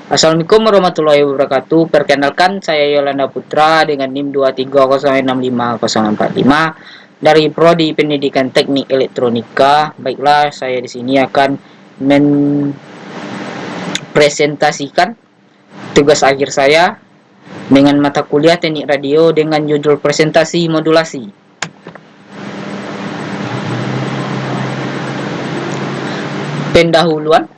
Assalamualaikum warahmatullahi wabarakatuh. Perkenalkan, saya Yolanda Putra dengan NIM 230065045 dari Prodi Pendidikan Teknik Elektronika. Baiklah, saya di sini akan mempresentasikan tugas akhir saya dengan mata kuliah Teknik Radio dengan judul presentasi modulasi. Pendahuluan.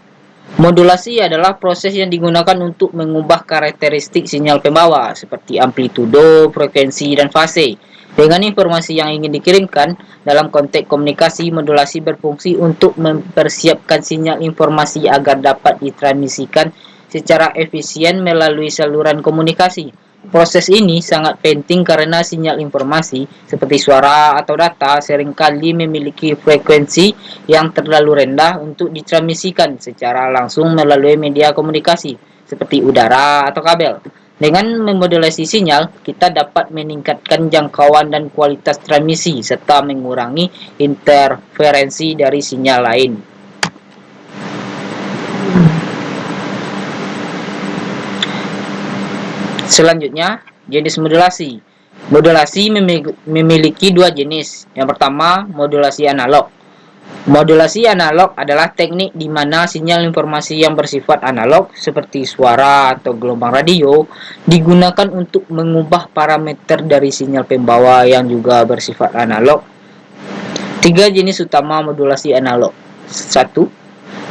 Modulasi adalah proses yang digunakan untuk mengubah karakteristik sinyal pembawa seperti amplitudo, frekuensi, dan fase dengan informasi yang ingin dikirimkan. Dalam konteks komunikasi, modulasi berfungsi untuk mempersiapkan sinyal informasi agar dapat ditransmisikan secara efisien melalui saluran komunikasi. Proses ini sangat penting karena sinyal informasi seperti suara atau data seringkali memiliki frekuensi yang terlalu rendah untuk ditransmisikan secara langsung melalui media komunikasi seperti udara atau kabel. Dengan memodulasi sinyal, kita dapat meningkatkan jangkauan dan kualitas transmisi serta mengurangi interferensi dari sinyal lain. Selanjutnya, jenis modulasi. Modulasi memiliki dua jenis. Yang pertama, modulasi analog. Modulasi analog adalah teknik di mana sinyal informasi yang bersifat analog seperti suara atau gelombang radio digunakan untuk mengubah parameter dari sinyal pembawa yang juga bersifat analog. Tiga jenis utama modulasi analog. 1.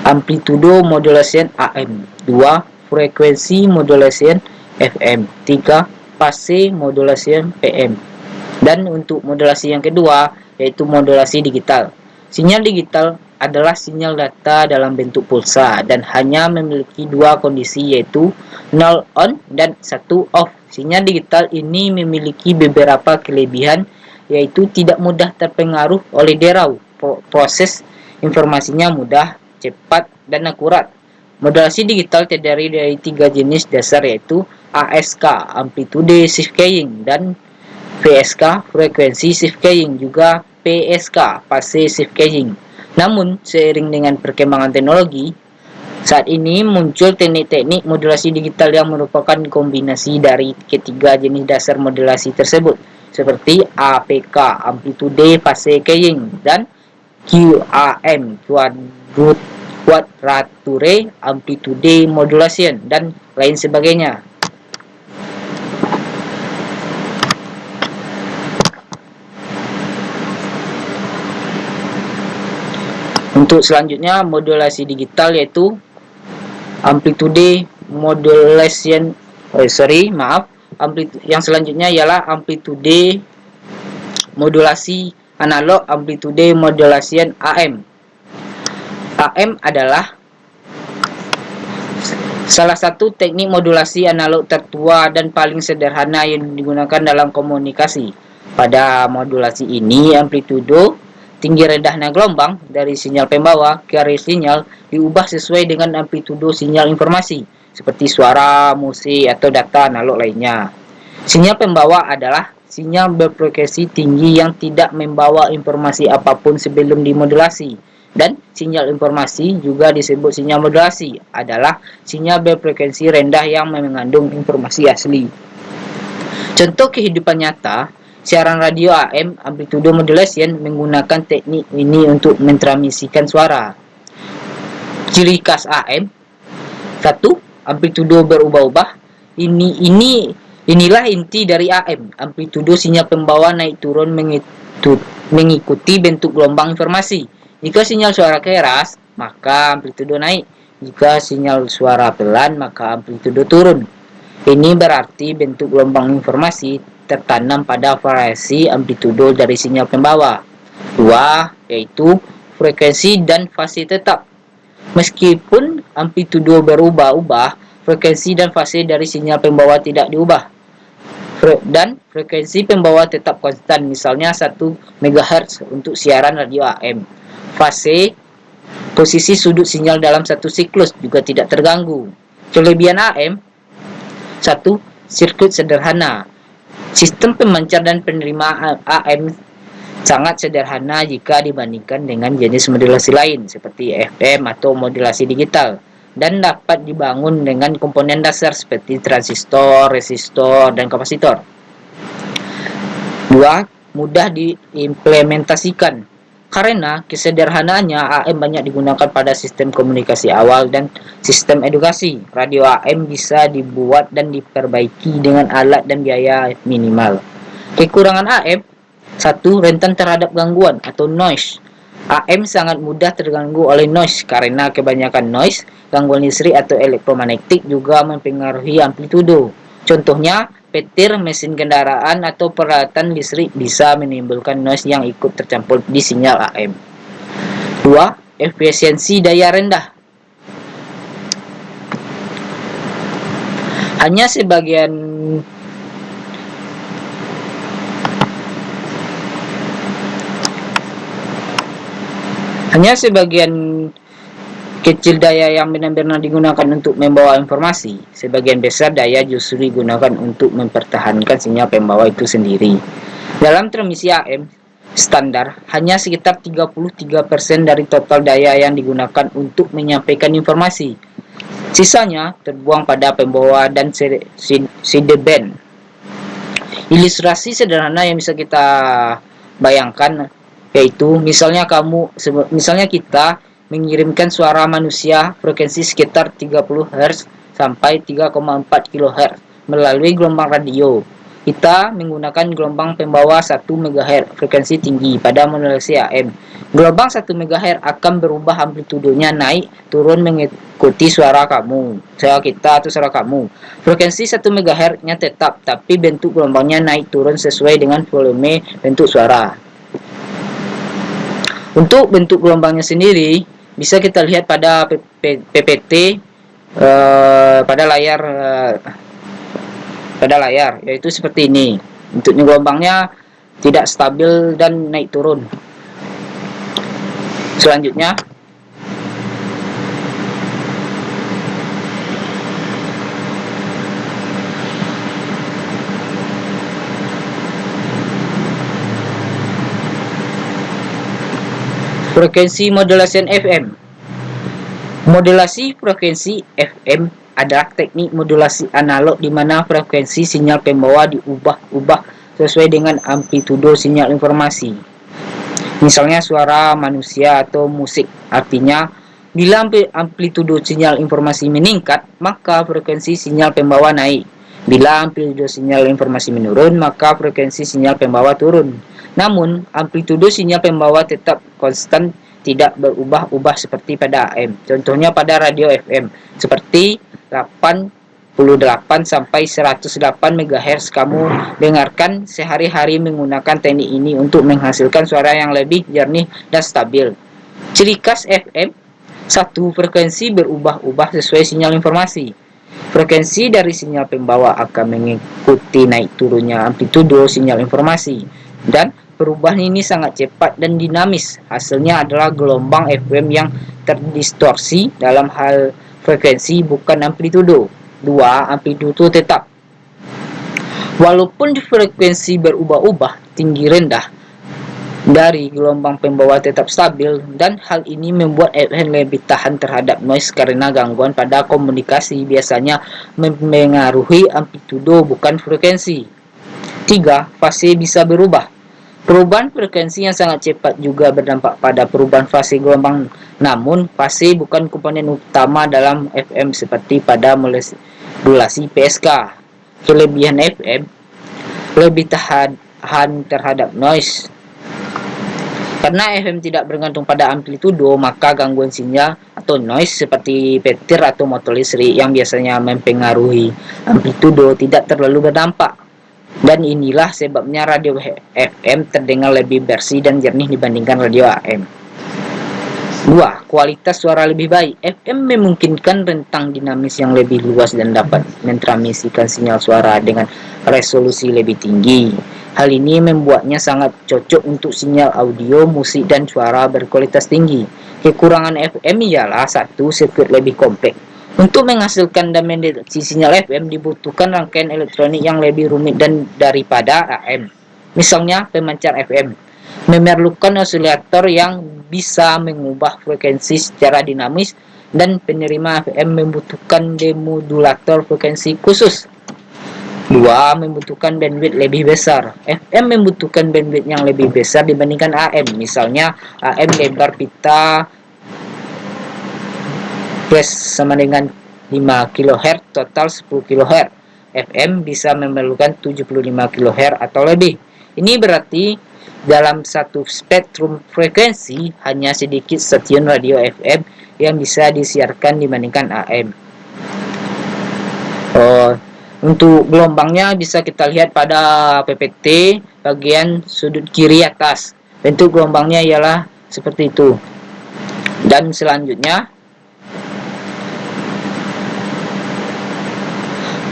Amplitudo modulation AM. 2. Frekuensi modulation FM. 3. Phase modulation PM. Dan untuk modulasi yang kedua yaitu modulasi digital. Sinyal digital adalah sinyal data dalam bentuk pulsa dan hanya memiliki dua kondisi yaitu 0 on dan 1 off. Sinyal digital ini memiliki beberapa kelebihan yaitu tidak mudah terpengaruh oleh derau. Proses informasinya mudah, cepat, dan akurat. Modulasi digital terdiri dari tiga jenis dasar yaitu ASK, Amplitude Shift Keying, dan VSK, Frekuensi Shift Keying, juga PSK, Phase Shift Keying. Namun, seiring dengan perkembangan teknologi, saat ini muncul teknik-teknik modulasi digital yang merupakan kombinasi dari ketiga jenis dasar modulasi tersebut, seperti APK, Amplitude Phase Keying, dan QAM, Quadrature Amplitude Modulation, dan lain sebagainya. Untuk selanjutnya modulasi digital yaitu amplitude modulation. Yang selanjutnya ialah amplitude modulasi analog, amplitude modulation AM. AM adalah salah satu teknik modulasi analog tertua dan paling sederhana yang digunakan dalam komunikasi. Pada modulasi ini, amplitudo tinggi rendahnya gelombang dari sinyal pembawa ke arah sinyal diubah sesuai dengan amplitudo sinyal informasi seperti suara, musik, atau data analog lainnya. Sinyal pembawa adalah sinyal berfrekuensi tinggi yang tidak membawa informasi apapun sebelum dimodulasi. Dan sinyal informasi juga disebut sinyal modulasi adalah sinyal berfrekuensi rendah yang mengandung informasi asli. Contoh kehidupan nyata, siaran radio AM amplitude modulation menggunakan teknik ini untuk mentransmisikan suara. Ciri khas AM. 1. Amplitudo berubah-ubah. Inilah inti dari AM. Amplitudo sinyal pembawa naik turun mengikuti bentuk gelombang informasi. Jika sinyal suara keras, maka amplitudo naik. Jika sinyal suara pelan, maka amplitudo turun. Ini berarti bentuk gelombang informasi tertanam pada variasi amplitudo dari sinyal pembawa. 2. Yaitu frekuensi dan fase tetap. Meskipun amplitudo berubah-ubah, frekuensi dan fase dari sinyal pembawa tidak diubah. Dan frekuensi pembawa tetap konstan, misalnya 1 MHz untuk siaran radio AM. Fase, posisi sudut sinyal dalam satu siklus juga tidak terganggu. Kelebihan AM. 1. Sirkuit sederhana. Sistem pemancar dan penerima AM sangat sederhana jika dibandingkan dengan jenis modulasi lain seperti FM atau modulasi digital. dan dapat dibangun dengan komponen dasar seperti transistor, resistor, dan kapasitor. 2. Mudah diimplementasikan. Karena kesederhanaannya, AM banyak digunakan pada sistem komunikasi awal dan sistem edukasi. Radio AM bisa dibuat dan diperbaiki dengan alat dan biaya minimal. Kekurangan AM: 1. Rentan terhadap gangguan atau noise. AM sangat mudah terganggu oleh noise karena kebanyakan noise, gangguan listrik atau elektromagnetik juga mempengaruhi amplitudo. Contohnya, petir, mesin kendaraan, atau peralatan listrik bisa menimbulkan noise yang ikut tercampur di sinyal AM. 2. Efisiensi daya rendah. Hanya sebagian kecil daya yang benar-benar digunakan untuk membawa informasi. Sebagian besar daya justru digunakan untuk mempertahankan sinyal pembawa itu sendiri. Dalam transmisi AM standar, hanya sekitar 33% dari total daya yang digunakan untuk menyampaikan informasi. Sisanya terbuang pada pembawa dan sideband. Ilustrasi sederhana yang bisa kita bayangkan yaitu misalnya kita mengirimkan suara manusia frekuensi sekitar 30 Hz sampai 3,4 kHz melalui gelombang radio. Kita menggunakan gelombang pembawa 1 MHz frekuensi tinggi pada modulasi AM. Gelombang 1 MHz akan berubah amplitudonya naik turun mengikuti suara kita atau suara kamu. Frekuensi 1 MHz-nya tetap, tapi bentuk gelombangnya naik turun sesuai dengan volume bentuk suara. Untuk bentuk gelombangnya sendiri bisa kita lihat pada PPT pada layar, yaitu seperti ini. Bentuknya gelombangnya tidak stabil dan naik turun. Selanjutnya, frekuensi modulasi FM. Modulasi frekuensi FM adalah teknik modulasi analog di mana frekuensi sinyal pembawa diubah-ubah sesuai dengan amplitudo sinyal informasi. Misalnya suara manusia atau musik. Artinya, bila amplitudo sinyal informasi meningkat, maka frekuensi sinyal pembawa naik. Bila amplitudo sinyal informasi menurun, maka frekuensi sinyal pembawa turun. Namun, amplitudo sinyal pembawa tetap konstan, tidak berubah-ubah seperti pada AM. Contohnya pada radio FM, seperti 88 sampai 108 MHz. Kamu dengarkan sehari-hari menggunakan teknik ini untuk menghasilkan suara yang lebih jernih dan stabil. Ciri khas FM: 1. Frekuensi berubah-ubah sesuai sinyal informasi. Frekuensi dari sinyal pembawa akan mengikuti naik turunnya amplitudo sinyal informasi, dan perubahan ini sangat cepat dan dinamis. Hasilnya adalah gelombang FM yang terdistorsi dalam hal frekuensi, bukan amplitudo. 2. Amplitudo tetap. Walaupun frekuensi berubah-ubah, tinggi rendah dari gelombang pembawa tetap stabil, dan hal ini membuat FM lebih tahan terhadap noise karena gangguan pada komunikasi biasanya mempengaruhi amplitudo, bukan frekuensi. 3. Fase bisa berubah. Perubahan frekuensi yang sangat cepat juga berdampak pada perubahan fase gelombang. Namun, fase bukan komponen utama dalam FM seperti pada modulasi PSK. Kelebihan FM: lebih tahan terhadap noise. Karena FM tidak bergantung pada amplitudo, maka gangguan sinyal atau noise seperti petir atau motor listrik yang biasanya mempengaruhi amplitudo tidak terlalu berdampak. Dan inilah sebabnya radio FM terdengar lebih bersih dan jernih dibandingkan radio AM. 2. Kualitas suara lebih baik. FM memungkinkan rentang dinamis yang lebih luas dan dapat mentransmisikan sinyal suara dengan resolusi lebih tinggi. Hal ini membuatnya sangat cocok untuk sinyal audio, musik, dan suara berkualitas tinggi. Kekurangan FM ialah: 1. Sirkuit lebih kompleks. Untuk menghasilkan dan mendeteksi sinyal FM dibutuhkan rangkaian elektronik yang lebih rumit daripada AM. Misalnya, pemancar FM memerlukan osilator yang bisa mengubah frekuensi secara dinamis dan penerima FM membutuhkan demodulator frekuensi khusus. 2. Membutuhkan bandwidth lebih besar. FM membutuhkan bandwidth yang lebih besar dibandingkan AM. Misalnya AM lebar pita plus sama dengan 5 kHz, total 10 kHz. FM bisa memerlukan 75 kHz atau lebih. Ini berarti dalam satu spektrum frekuensi hanya sedikit stasiun radio FM yang bisa disiarkan dibandingkan AM. Untuk gelombangnya bisa kita lihat pada PPT bagian sudut kiri atas. Bentuk gelombangnya ialah seperti itu. Dan selanjutnya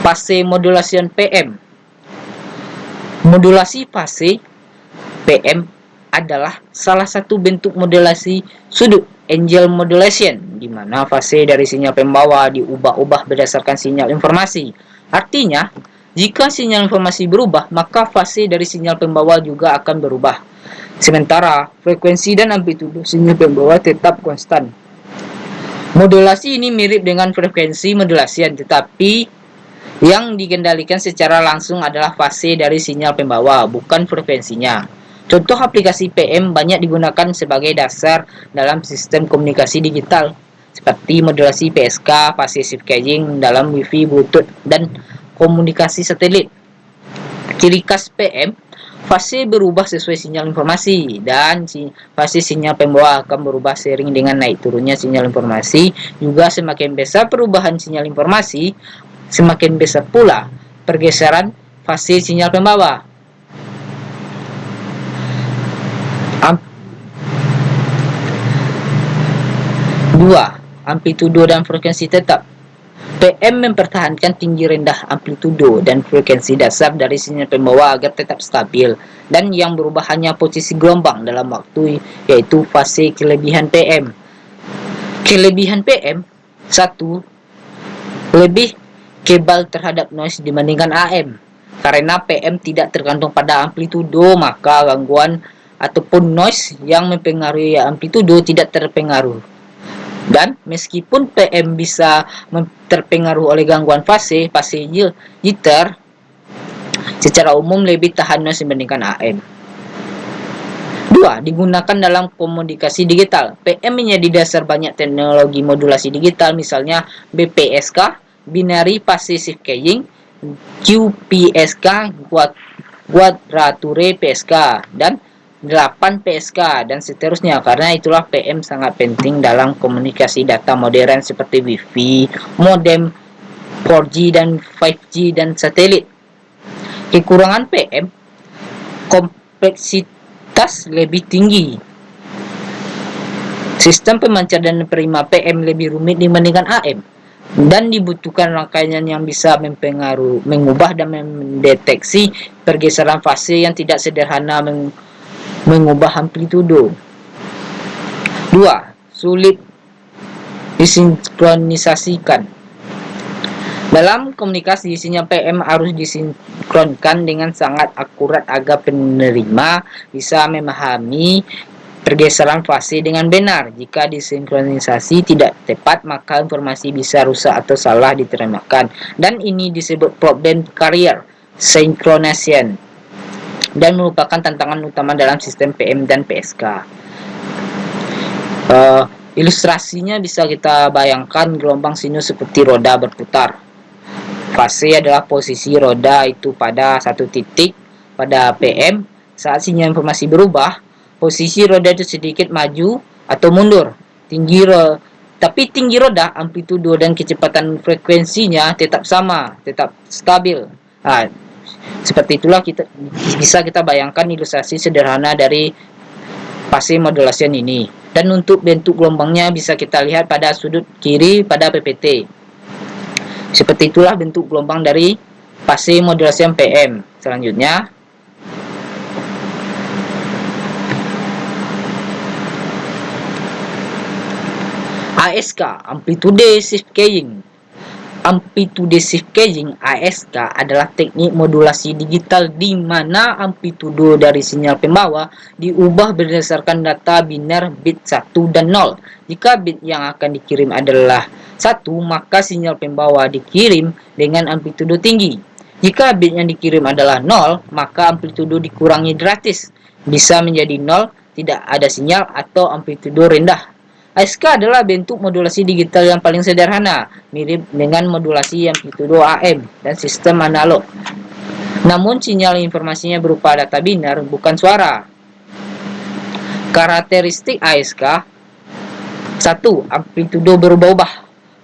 fase modulasi PM. Modulasi fase PM adalah salah satu bentuk modulasi sudut angle modulation, di mana fase dari sinyal pembawa diubah-ubah berdasarkan sinyal informasi. Artinya, jika sinyal informasi berubah, maka fase dari sinyal pembawa juga akan berubah. Sementara, frekuensi dan amplitudo sinyal pembawa tetap konstan. Modulasi ini mirip dengan frekuensi modulasi, tetapi yang dikendalikan secara langsung adalah fase dari sinyal pembawa, bukan frekuensinya. Contoh aplikasi PM banyak digunakan sebagai dasar dalam sistem komunikasi digital, seperti modulasi PSK, passive caging dalam Wi-Fi, Bluetooth, dan komunikasi satelit. Ciri khas PM, fase berubah sesuai sinyal informasi, dan fase sinyal pembawa akan berubah seiring dengan naik turunnya sinyal informasi. Juga semakin besar perubahan sinyal informasi, semakin besar pula pergeseran fase sinyal pembawa. 2. Amplitudo dan frekuensi tetap. PM mempertahankan tinggi rendah amplitudo dan frekuensi dasar dari sinyal pembawa agar tetap stabil, dan yang berubah hanya posisi gelombang dalam waktu, yaitu fase kelebihan PM. Kelebihan PM 1. Lebih kebal terhadap noise dibandingkan AM. Karena PM tidak tergantung pada amplitudo, maka gangguan ataupun noise yang mempengaruhi amplitudo tidak terpengaruh. Dan meskipun PM bisa terpengaruh oleh gangguan fase jitter, secara umum lebih tahan noise dibandingkan AM. 2. Digunakan dalam komunikasi digital. PM menjadi dasar banyak teknologi modulasi digital, misalnya BPSK, Binary Passive Caging, QPSK, Quadrature PSK, dan 8 PSK, dan seterusnya. Karena itulah PM sangat penting dalam komunikasi data modern seperti Wi-Fi, modem 4G dan 5G, dan satelit. Kekurangan PM, kompleksitas lebih tinggi. Sistem pemancar dan penerima PM lebih rumit dibandingkan AM, dan dibutuhkan rangkaian yang bisa mengubah dan mendeteksi pergeseran fase yang tidak sederhana mengubah amplitudo. 2. Sulit disinkronisasikan. Dalam komunikasi, sinyal PM harus disinkronkan dengan sangat akurat agar penerima bisa memahami pergeseran fase dengan benar. Jika disinkronisasi tidak tepat, maka informasi bisa rusak atau salah diterjemahkan, dan ini disebut problem carrier synchronization, dan merupakan tantangan utama dalam sistem PM dan PSK. Ilustrasinya bisa kita bayangkan gelombang sinus seperti roda berputar. Fase adalah posisi roda itu pada satu titik. Pada PM, saat sinyal informasi berubah, posisi roda itu sedikit maju atau mundur. Tapi tinggi roda, amplitudo, dan kecepatan frekuensinya tetap sama, tetap stabil. Seperti itulah bisa kita bayangkan ilustrasi sederhana dari fase modulasi ini. Dan untuk bentuk gelombangnya bisa kita lihat pada sudut kiri pada PPT. Seperti itulah bentuk gelombang dari fase modulasi PM. Selanjutnya, ASK, Amplitude Shift Caging. Amplitude Shift Keying (ASK) adalah teknik modulasi digital di mana amplitudo dari sinyal pembawa diubah berdasarkan data biner bit 1 dan 0. Jika bit yang akan dikirim adalah 1, maka sinyal pembawa dikirim dengan amplitudo tinggi. Jika bit yang dikirim adalah 0, maka amplitudo dikurangi drastis, bisa menjadi 0, tidak ada sinyal, atau amplitudo rendah. ASK adalah bentuk modulasi digital yang paling sederhana, mirip dengan modulasi amplitudo AM dan sistem analog. Namun sinyal informasinya berupa data biner, bukan suara. Karakteristik ASK: 1. Amplitudo berubah-ubah.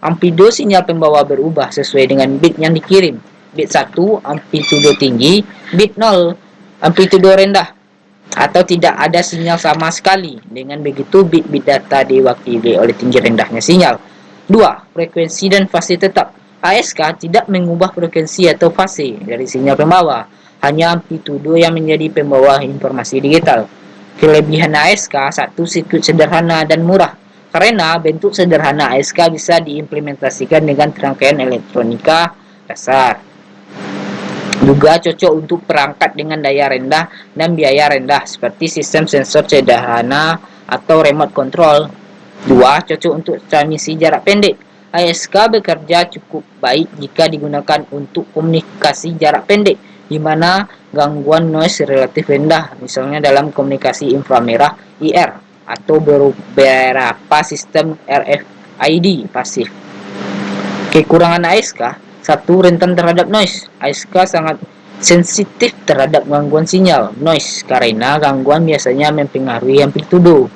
Amplitudo sinyal pembawa berubah sesuai dengan bit yang dikirim. Bit 1 amplitudo tinggi, bit 0 amplitudo rendah, atau tidak ada sinyal sama sekali. Dengan begitu, bit-bit data diwakili oleh tinggi rendahnya sinyal. 2. Frekuensi dan fase tetap. ASK tidak mengubah frekuensi atau fase dari sinyal pembawa, hanya amplitudo yang menjadi pembawa informasi digital. Kelebihan ASK: 1. Sirkuit sederhana dan murah. Karena bentuk sederhana, ASK bisa diimplementasikan dengan rangkaian elektronika dasar. Juga cocok untuk perangkat dengan daya rendah dan biaya rendah seperti sistem sensor sederhana atau remote control. 2. Cocok untuk transmisi jarak pendek. ASK bekerja cukup baik jika digunakan untuk komunikasi jarak pendek, di mana gangguan noise relatif rendah, misalnya dalam komunikasi inframerah (IR) atau beberapa sistem RFID pasif. Kekurangan ASK: 1. Rentan terhadap noise. ASK sangat sensitif terhadap gangguan sinyal noise karena gangguan biasanya mempengaruhi amplitudo,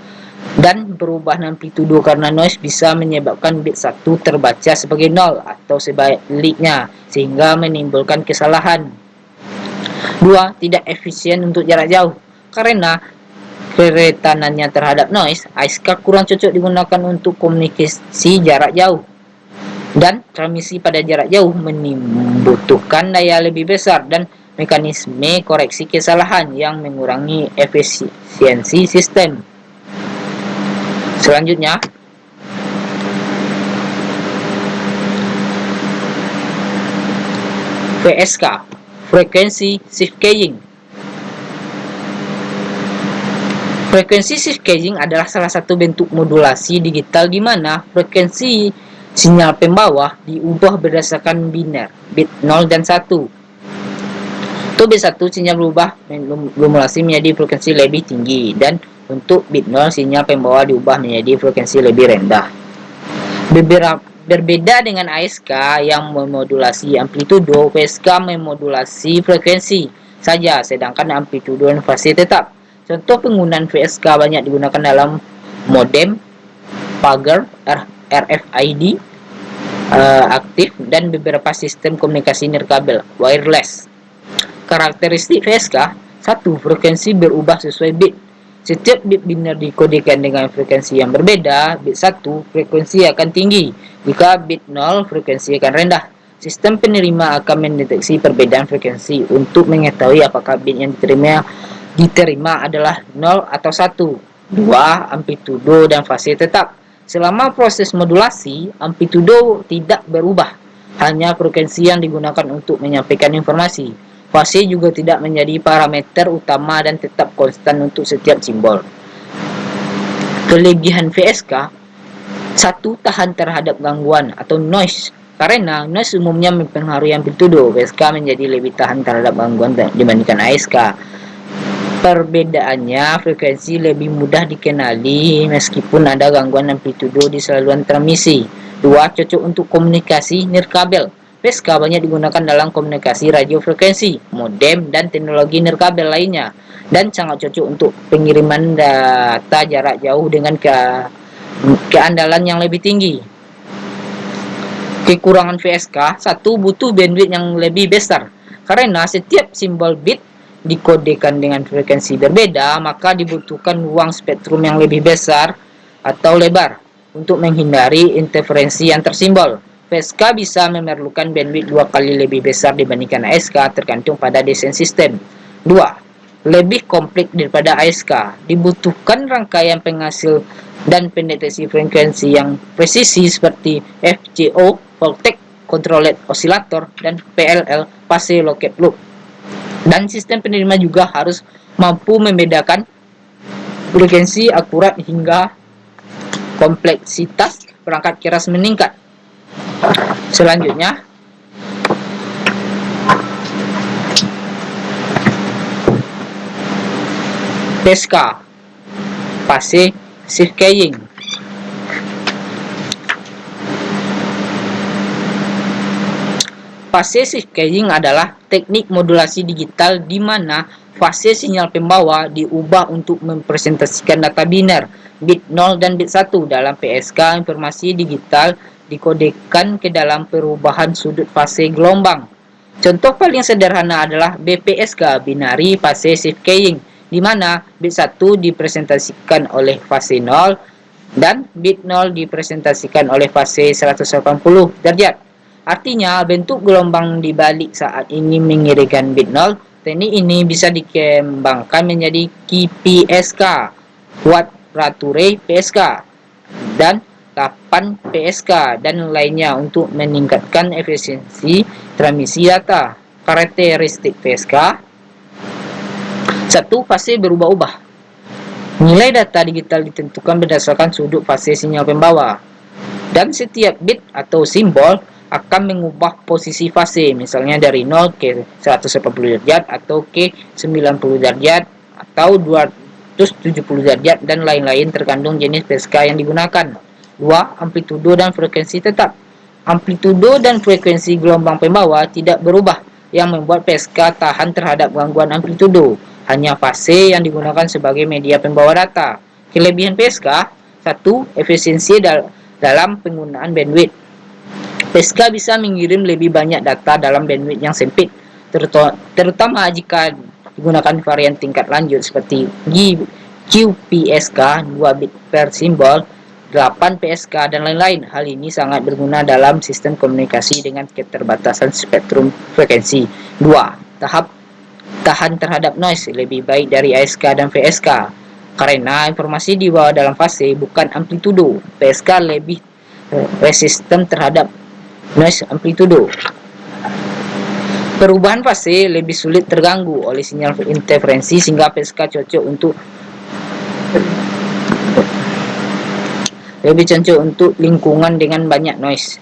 dan perubahan amplitudo karena noise bisa menyebabkan bit 1 terbaca sebagai 0 atau sebaliknya, sehingga menimbulkan kesalahan. 2. Tidak efisien untuk jarak jauh. Karena kerentanannya terhadap noise, ASK kurang cocok digunakan untuk komunikasi jarak jauh, dan transmisi pada jarak jauh membutuhkan daya lebih besar dan mekanisme koreksi kesalahan yang mengurangi efisiensi sistem. Selanjutnya, VSK, Frequency Shift Keying. Frequency Shift Keying adalah salah satu bentuk modulasi digital di mana frekuensi sinyal pembawa diubah berdasarkan biner, bit 0 dan 1. Untuk bit 1, sinyal berubah modulasi menjadi frekuensi lebih tinggi, dan untuk bit 0, sinyal pembawa diubah menjadi frekuensi lebih rendah. Berbeda dengan ASK yang memodulasi amplitudo, VSK memodulasi frekuensi saja, sedangkan amplitudo dan fase tetap. Contoh penggunaan VSK banyak digunakan dalam modem, pagar, RFID aktif, dan beberapa sistem komunikasi nirkabel wireless. Karakteristik VSK: 1. Frekuensi berubah sesuai bit. Setiap bit biner dikodekan dengan frekuensi yang berbeda. Bit 1 frekuensi akan tinggi, jika bit 0 frekuensi akan rendah. Sistem penerima akan mendeteksi perbedaan frekuensi untuk mengetahui apakah bit yang diterima adalah 0 atau 1. 2. Amplitudo dan fase tetap. Selama proses modulasi, amplitudo tidak berubah, hanya frekuensi yang digunakan untuk menyampaikan informasi. Fase juga tidak menjadi parameter utama dan tetap konstan untuk setiap simbol. Kelebihan VSK: 1. Tahan terhadap gangguan atau noise. Karena noise umumnya mempengaruhi amplitudo, VSK menjadi lebih tahan terhadap gangguan dibandingkan ASK. Perbedaannya, frekuensi lebih mudah dikenali meskipun ada gangguan amplitudo di saluran transmisi. 2. Cocok untuk komunikasi nirkabel. VSK banyak digunakan dalam komunikasi radio frekuensi, modem, dan teknologi nirkabel lainnya, dan sangat cocok untuk pengiriman data jarak jauh dengan keandalan yang lebih tinggi. Kekurangan VSK: 1. Butuh bandwidth yang lebih besar. Karena setiap simbol bit dikodekan dengan frekuensi berbeda, maka dibutuhkan ruang spektrum yang lebih besar atau lebar untuk menghindari interferensi antar simbol. VSK bisa memerlukan bandwidth 2 kali lebih besar dibandingkan ASK, tergantung pada desain sistem. 2. Lebih kompleks daripada ASK. Dibutuhkan rangkaian penghasil dan pendeteksi frekuensi yang presisi seperti FCO, Voltec, controlled oscillator, dan PLL, phase locked loop. Dan sistem penerima juga harus mampu membedakan frekuensi akurat hingga kompleksitas perangkat keras meningkat. Selanjutnya, PSK, phase shift keying. Phase shift keying adalah teknik modulasi digital di mana fase sinyal pembawa diubah untuk mempresentasikan data biner, bit 0 dan bit 1. Dalam PSK, informasi digital dikodekan ke dalam perubahan sudut fase gelombang. Contoh paling sederhana adalah BPSK, Binary Phase Shift Keying, di mana bit 1 dipresentasikan oleh fase 0 dan bit 0 dipresentasikan oleh fase 180 derajat. Artinya, bentuk gelombang dibalik saat ini mengirimkan bit 0. Teknik ini bisa dikembangkan menjadi QPSK, Quadrature PSK, dan 8 PSK, dan lainnya untuk meningkatkan efisiensi transmisi data. Karakteristik PSK: 1. Fase berubah-ubah. Nilai data digital ditentukan berdasarkan sudut fase sinyal pembawa, dan setiap bit atau simbol akan mengubah posisi fase, misalnya dari 0 ke 180 derajat, atau ke 90 derajat, atau 270 derajat, dan lain-lain tergantung jenis PSK yang digunakan. 2. Amplitudo dan frekuensi tetap. Amplitudo dan frekuensi gelombang pembawa tidak berubah, yang membuat PSK tahan terhadap gangguan amplitudo. Hanya fase yang digunakan sebagai media pembawa data. Kelebihan PSK: 1. Efisiensi dalam penggunaan bandwidth. PSK bisa mengirim lebih banyak data dalam bandwidth yang sempit, terutama jika digunakan varian tingkat lanjut seperti QPSK, 2 bit per simbol, 8 PSK, dan lain-lain. Hal ini sangat berguna dalam sistem komunikasi dengan keterbatasan spektrum frekuensi. 2. Tahan terhadap noise lebih baik dari ASK dan VSK, karena informasi dibawa dalam fase, bukan amplitudo. PSK lebih resisten terhadap noise amplitudo. Perubahan fase lebih sulit terganggu oleh sinyal interferensi, sehingga PSK lebih cocok untuk lingkungan dengan banyak noise.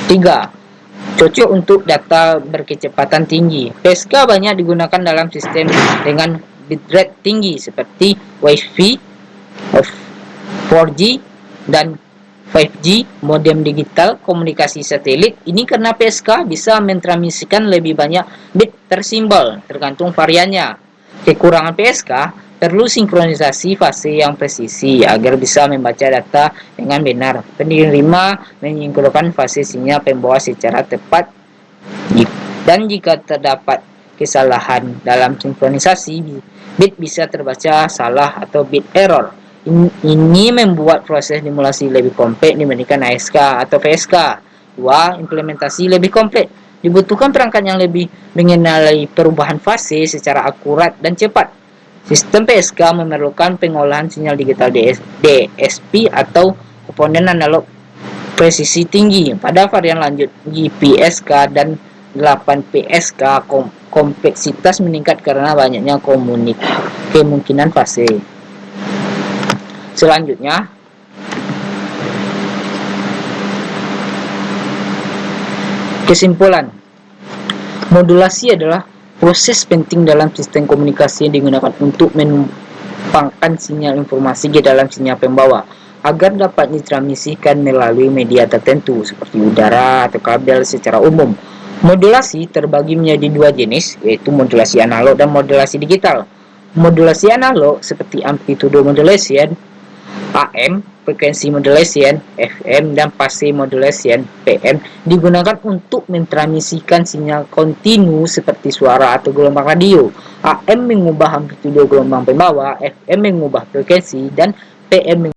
3. Cocok untuk data berkecepatan tinggi. PSK banyak digunakan dalam sistem dengan bitrate tinggi seperti Wi-Fi, 4G, dan 5G, modem digital, komunikasi satelit. Ini karena PSK bisa mentransmisikan lebih banyak bit per simbol, tergantung variannya. Kekurangan PSK: perlu sinkronisasi fase yang presisi agar bisa membaca data dengan benar. Penerima menyinkronkan fase sinyal pembawa secara tepat, dan jika terdapat kesalahan dalam sinkronisasi, bit bisa terbaca salah atau bit error. Ini membuat proses simulasi lebih kompleks dibandingkan ASK atau VSK. 2. Implementasi lebih kompleks. Dibutuhkan perangkat yang lebih mengenali perubahan fase secara akurat dan cepat. Sistem PSK memerlukan pengolahan sinyal digital DSP atau komponen analog presisi tinggi. Pada varian lanjut GPSK dan 8 PSK, kompleksitas meningkat karena banyaknya kemungkinan fase. Selanjutnya, kesimpulan. Modulasi adalah proses penting dalam sistem komunikasi yang digunakan untuk menumpangkan sinyal informasi ke dalam sinyal pembawa agar dapat ditransmisikan melalui media tertentu seperti udara atau kabel secara umum. Modulasi terbagi menjadi 2 jenis, yaitu modulasi analog dan modulasi digital. Modulasi analog seperti amplitude modulation AM, frekuensi modulation FM, dan phase modulation PM digunakan untuk mentransmisikan sinyal kontinu seperti suara atau gelombang radio. AM mengubah amplitude gelombang pembawa, FM mengubah frekuensi, dan PM